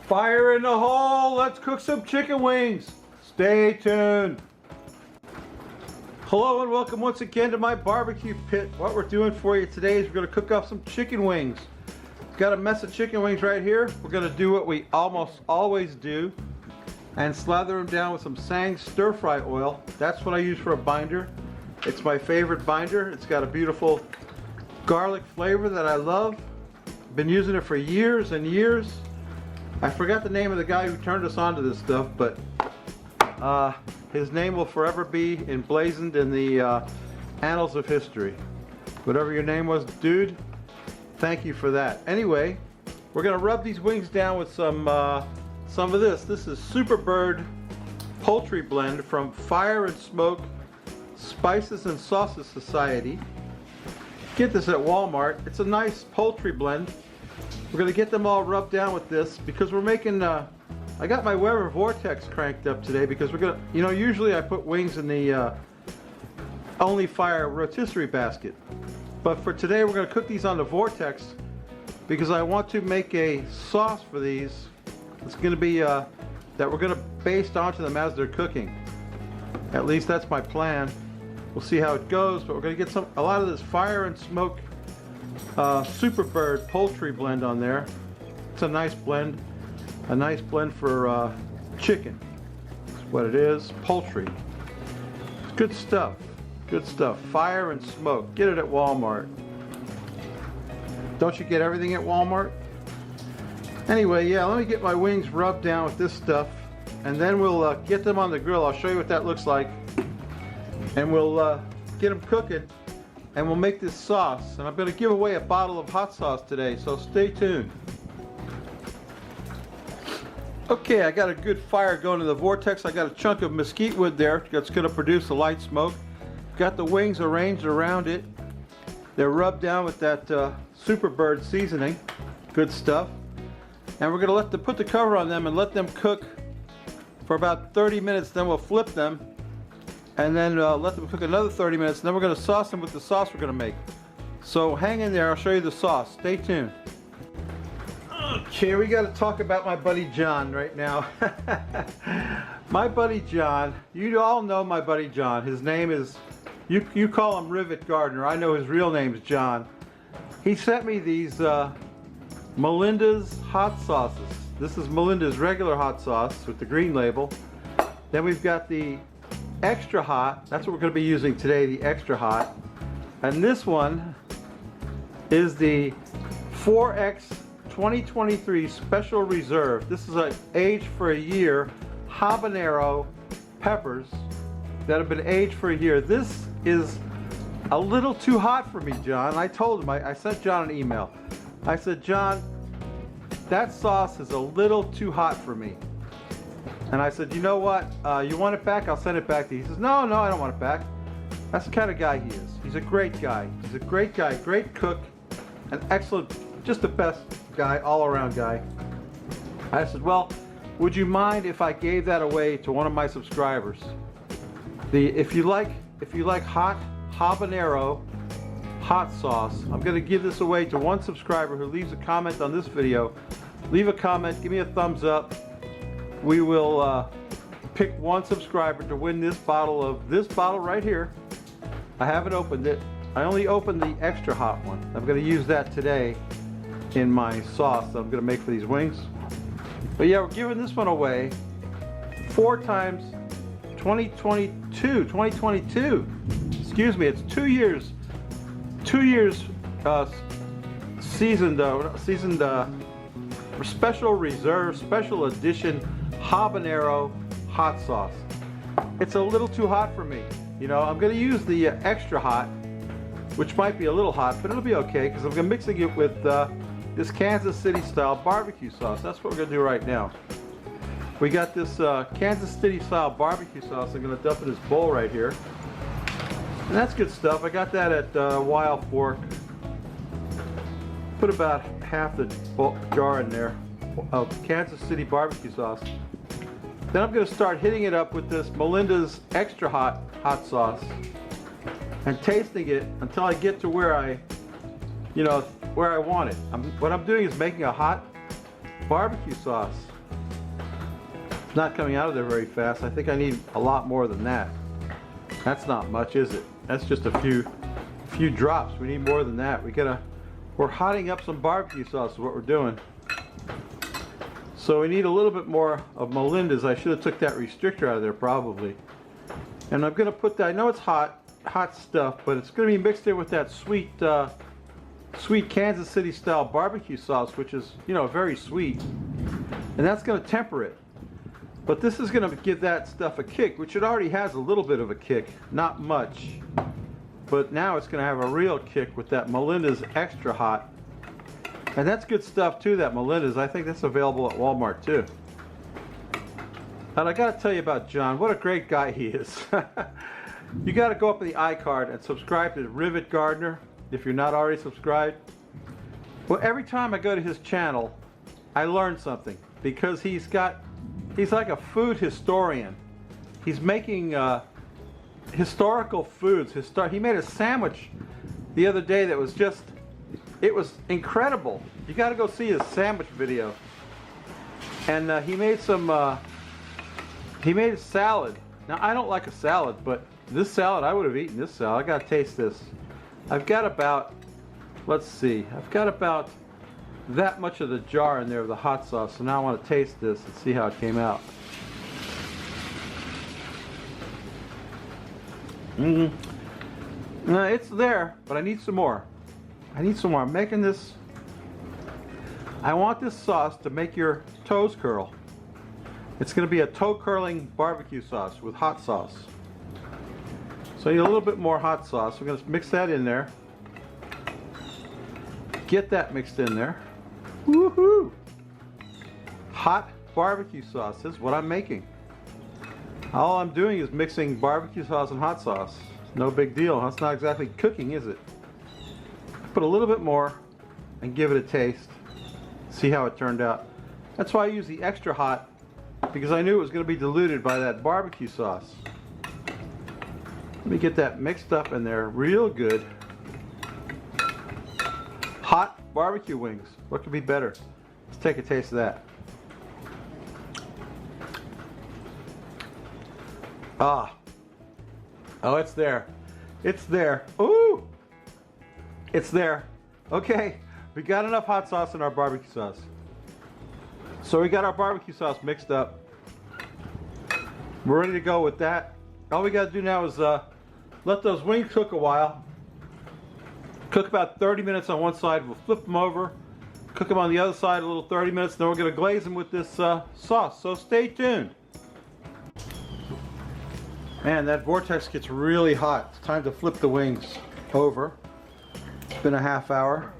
Fire in the hole! Let's cook some chicken wings! Stay tuned! Hello and welcome once again to my barbecue pit. What we're doing for you today is we're going to cook up some chicken wings. Got a mess of chicken wings right here. We're going to do what we almost always do and slather them down with some Sang stir-fry oil. That's what I use for a binder. It's my favorite binder. It's got a beautiful garlic flavor that I love. Been using it for years and years. I forgot the name of the guy who turned us on to this stuff, but his name will forever be emblazoned in the annals of history. Whatever your name was, dude, thank you for that. Anyway, we're gonna rub these wings down with some of this. This is Superbird Poultry Blend from Fire and Smoke Spices and Sauces Society. Get this at Walmart. It's a nice poultry blend. We're going to get them all rubbed down with this because we're making, I got my Weber Vortex cranked up today because we're going to, you know, usually I put wings in the Only Fire rotisserie basket. But for today we're going to cook these on the Vortex because I want to make a sauce for these. It's going to be, that we're going to baste onto them as they're cooking. At least that's my plan. We'll see how it goes, but we're going to get a lot of this Fire and Smoke Superbird poultry blend on there. It's a nice blend for chicken. That's what it is. Poultry. Good stuff. Good stuff. Fire and Smoke. Get it at Walmart. Don't you get everything at Walmart? Anyway, yeah, let me get my wings rubbed down with this stuff, and then we'll get them on the grill. I'll show you what that looks like, and we'll get them cooking. And we'll make this sauce, and I'm going to give away a bottle of hot sauce today, so stay tuned. Okay, I got a good fire going in the Vortex. I got a chunk of mesquite wood there that's going to produce a light smoke. Got the wings arranged around it. They're rubbed down with that Superbird seasoning. Good stuff. And we're going to put the cover on them and let them cook for about 30 minutes. Then we'll flip them and then let them cook another 30 minutes. And then we're going to sauce them with the sauce we're going to make. So hang in there, I'll show you the sauce. Stay tuned. Okay, we got to talk about my buddy John right now. My buddy John, you all know my buddy John. His name is, you call him Rivet Gardner. I know his real name is John. He sent me these Melinda's hot sauces. This is Melinda's regular hot sauce with the green label. Then we've got the extra hot. That's what we're going to be using today, the extra hot. And this one is the 4X 2023 Special Reserve. This is aged for a year habanero peppers that have been aged for a year. This is a little too hot for me, John. I told him, I sent John an email. I said, John, that sauce is a little too hot for me. And I said, you know what, you want it back? I'll send it back to you. He says, no, I don't want it back. That's the kind of guy he is. He's a great guy. He's a great guy, great cook, an excellent, just the best guy, all-around guy. I said, well, would you mind if I gave that away to one of my subscribers? If you like hot habanero hot sauce, I'm going to give this away to one subscriber who leaves a comment on this video. Leave a comment, give me a thumbs up. We will pick one subscriber to win this bottle right here. I haven't opened it. I only opened the extra hot one. I'm going to use that today in my sauce that I'm going to make for these wings. But yeah, we're giving this one away 4 times 2022. Excuse me, it's 2 years. 2 years seasoned special reserve, special edition habanero hot sauce. It's a little too hot for me. You know, I'm going to use the extra hot, which might be a little hot, but it'll be okay because I'm going to mixing it with this Kansas City style barbecue sauce. That's what we're going to do right now. We got this Kansas City style barbecue sauce I'm going to dump in this bowl right here. And that's good stuff. I got that at Wild Fork. Put about half the jar in there of Kansas City barbecue sauce. Then I'm going to start hitting it up with this Melinda's extra hot sauce and tasting it until I get to where I want it. What I'm doing is making a hot barbecue sauce. It's not coming out of there very fast. I think I need a lot more than that. That's not much, is it? That's just a few drops. We need more than that. We're hotting up some barbecue sauce is what we're doing. So we need a little bit more of Melinda's. I should have took that restrictor out of there probably. And I'm gonna put that, I know it's hot stuff, but it's gonna be mixed in with that sweet Kansas City style barbecue sauce, which is, you know, very sweet. And that's gonna temper it. But this is gonna give that stuff a kick, which it already has a little bit of a kick, not much. But now it's gonna have a real kick with that Melinda's Extra Hot. And that's good stuff too, that Melinda's. I think that's available at Walmart too. And I gotta tell you about John, what a great guy he is. You gotta go up in the iCard and subscribe to Rivet Gardener if you're not already subscribed. Well, every time I go to his channel, I learn something because he's like a food historian. He's making historical foods. He made a sandwich the other day that was just, it was incredible. You got to go see his sandwich video. And he made a salad. Now I don't like a salad, but this salad, I would have eaten this salad. I got to taste this. I've got about, let's see, I've got about that much of the jar in there of the hot sauce. So now I want to taste this and see how it came out. It's there, but I need some more. I'm making this. I want this sauce to make your toes curl. It's going to be a toe curling barbecue sauce with hot sauce. So I need a little bit more hot sauce. We're going to mix that in there. Get that mixed in there. Woohoo! Hot barbecue sauce is what I'm making. All I'm doing is mixing barbecue sauce and hot sauce. No big deal. That's not exactly cooking, is it? Put a little bit more and give it a taste. See how it turned out. That's why I use the extra hot, because I knew it was going to be diluted by that barbecue sauce. Let me get that mixed up in there real good. Hot barbecue wings. What could be better? Let's take a taste of that. Oh, it's there. It's there. Ooh! It's there. Okay, we got enough hot sauce in our barbecue sauce. So we got our barbecue sauce mixed up. We're ready to go with that. All we got to do now is let those wings cook a while. Cook about 30 minutes on one side. We'll flip them over. Cook them on the other side a little 30 minutes. Then we're going to glaze them with this sauce. So stay tuned. Man, that vortex gets really hot. It's time to flip the wings over. It's been a half hour.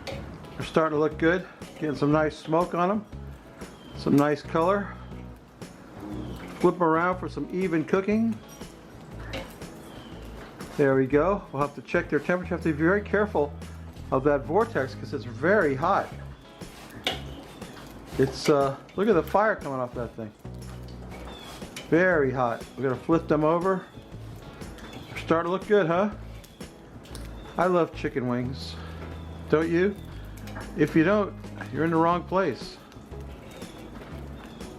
They're starting to look good. Getting some nice smoke on them. Some nice color. Flip them around for some even cooking. There we go. We'll have to check their temperature. Have to be very careful of that vortex because it's very hot. It's look at the fire coming off that thing. Very hot. We're gonna flip them over. They're starting to look good, huh? I love chicken wings. Don't you? If you don't, you're in the wrong place.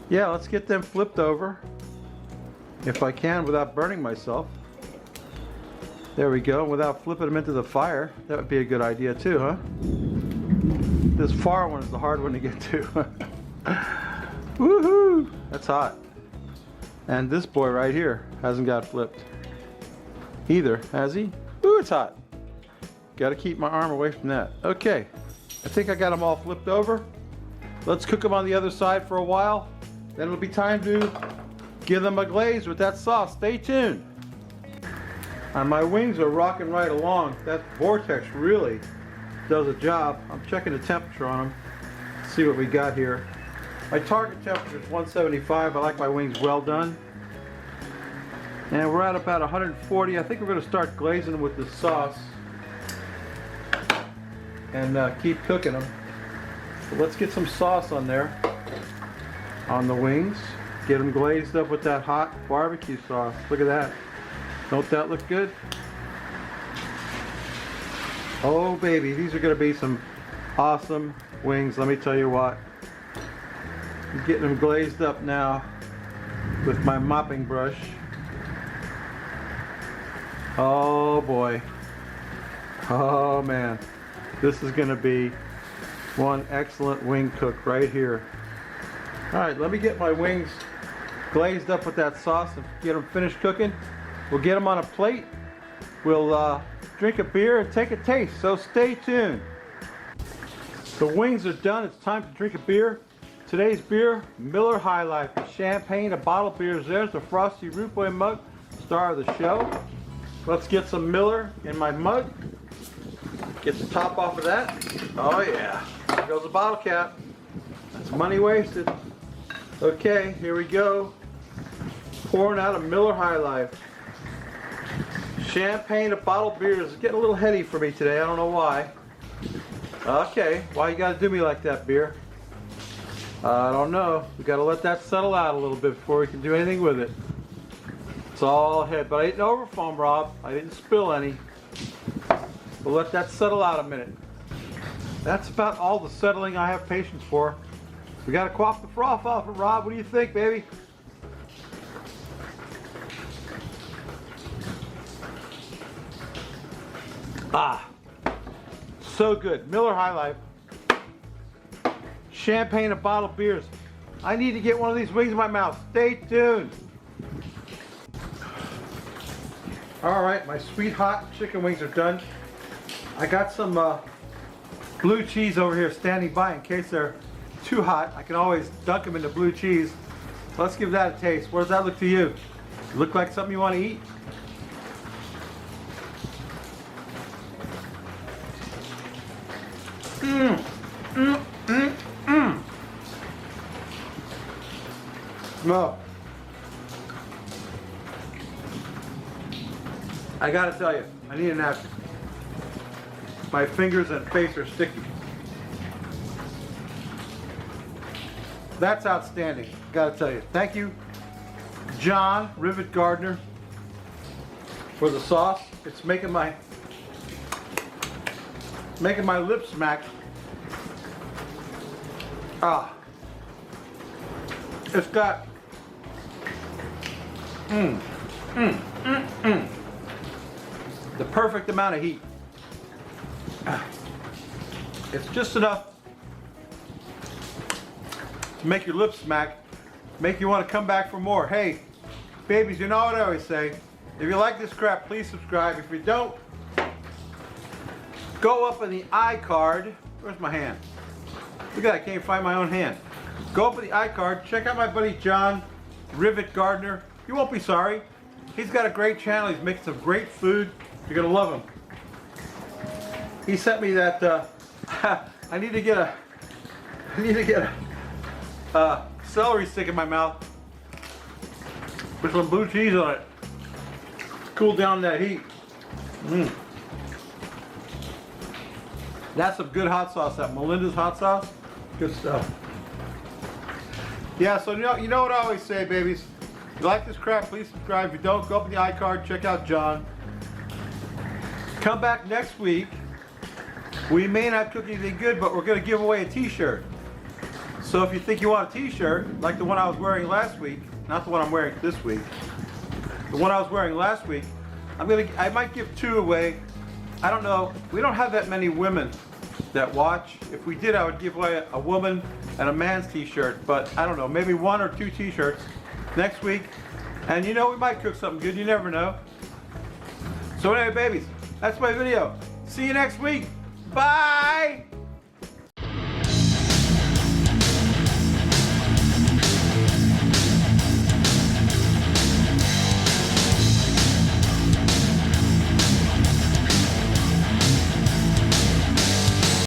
Yeah, let's get them flipped over. If I can, without burning myself. There we go. Without flipping them into the fire. That would be a good idea too, huh? This far one is the hard one to get to. Woohoo! That's hot. And this boy right here hasn't got flipped either, has he? Ooh, it's hot. Got to keep my arm away from that. Okay, I think I got them all flipped over. Let's cook them on the other side for a while. Then it'll be time to give them a glaze with that sauce. Stay tuned. And my wings are rocking right along. That vortex really does a job. I'm checking the temperature on them. See what we got here. My target temperature is 175. I like my wings well done. And we're at about 140. I think we're going to start glazing them with the sauce and keep cooking them. So let's get some sauce on there, on the wings. Get them glazed up with that hot barbecue sauce. Look at that. Don't that look good? Oh baby, these are going to be some awesome wings. Let me tell you what. I'm getting them glazed up now with my mopping brush. Oh boy. Oh man. This is gonna be one excellent wing cook right here. Alright, let me get my wings glazed up with that sauce and get them finished cooking. We'll get them on a plate. We'll drink a beer and take a taste, so stay tuned. The wings are done. It's time to drink a beer. Today's beer, Miller High Life. Champagne, a bottle of beers. There's the Frosty Root Boy mug, star of the show. Let's get some Miller in my mug. Get the top off of that. Oh yeah, there goes the bottle cap. That's money wasted. Okay, here we go. Pouring out a Miller High Life. Champagne, a bottle of beers. It's getting a little heady for me today. I don't know why. Okay, why you gotta do me like that, beer? I don't know. We gotta let that settle out a little bit before we can do anything with it. It's all head, but I didn't overfoam, Rob. I didn't spill any. We'll let that settle out a minute. That's about all the settling I have patience for. We gotta quaff the froth off it, Rob. What do you think, baby? Ah, so good. Miller High Life. Champagne, a bottle of beers. I need to get one of these wings in my mouth. Stay tuned. All right, my sweet hot chicken wings are done. I got some blue cheese over here standing by in case they're too hot. I can always dunk them into blue cheese. Let's give that a taste. What does that look to you? Look like something you want to eat? Mmm, mmm, mmm, mmm. No. I gotta tell you, I need a napkin. My fingers and face are sticky. That's outstanding, gotta tell you. Thank you, John, Rivet Gardener, for the sauce. It's making my lips smack. Ah, it's got the perfect amount of heat. It's just enough to make your lips smack, make you want to come back for more. Hey, babies, you know what I always say. If you like this crap, please subscribe. If you don't, go up in the iCard. Where's my hand? Look at that, I can't find my own hand. Go up in the iCard, check out my buddy John, Rivet Gardener. You won't be sorry. He's got a great channel. He's making some great food. You're gonna love him. He sent me that. I need to get a celery stick in my mouth with some blue cheese on it. Cool down that heat. That's some good hot sauce. That Melinda's hot sauce. Good stuff. Yeah. So you know what I always say, babies. If you like this crap, please subscribe. If you don't, go up in the iCard, check out John. Come back next week. We may not cook anything good, but we're going to give away a t-shirt. So if you think you want a t-shirt, like the one I was wearing last week, not the one I'm wearing this week, the one I was wearing last week, I might give 2 away. I don't know. We don't have that many women that watch. If we did, I would give away a woman and a man's t-shirt, but I don't know, maybe 1 or 2 t-shirts next week. And you know, we might cook something good. You never know. So anyway, babies, that's my video. See you next week. Bye!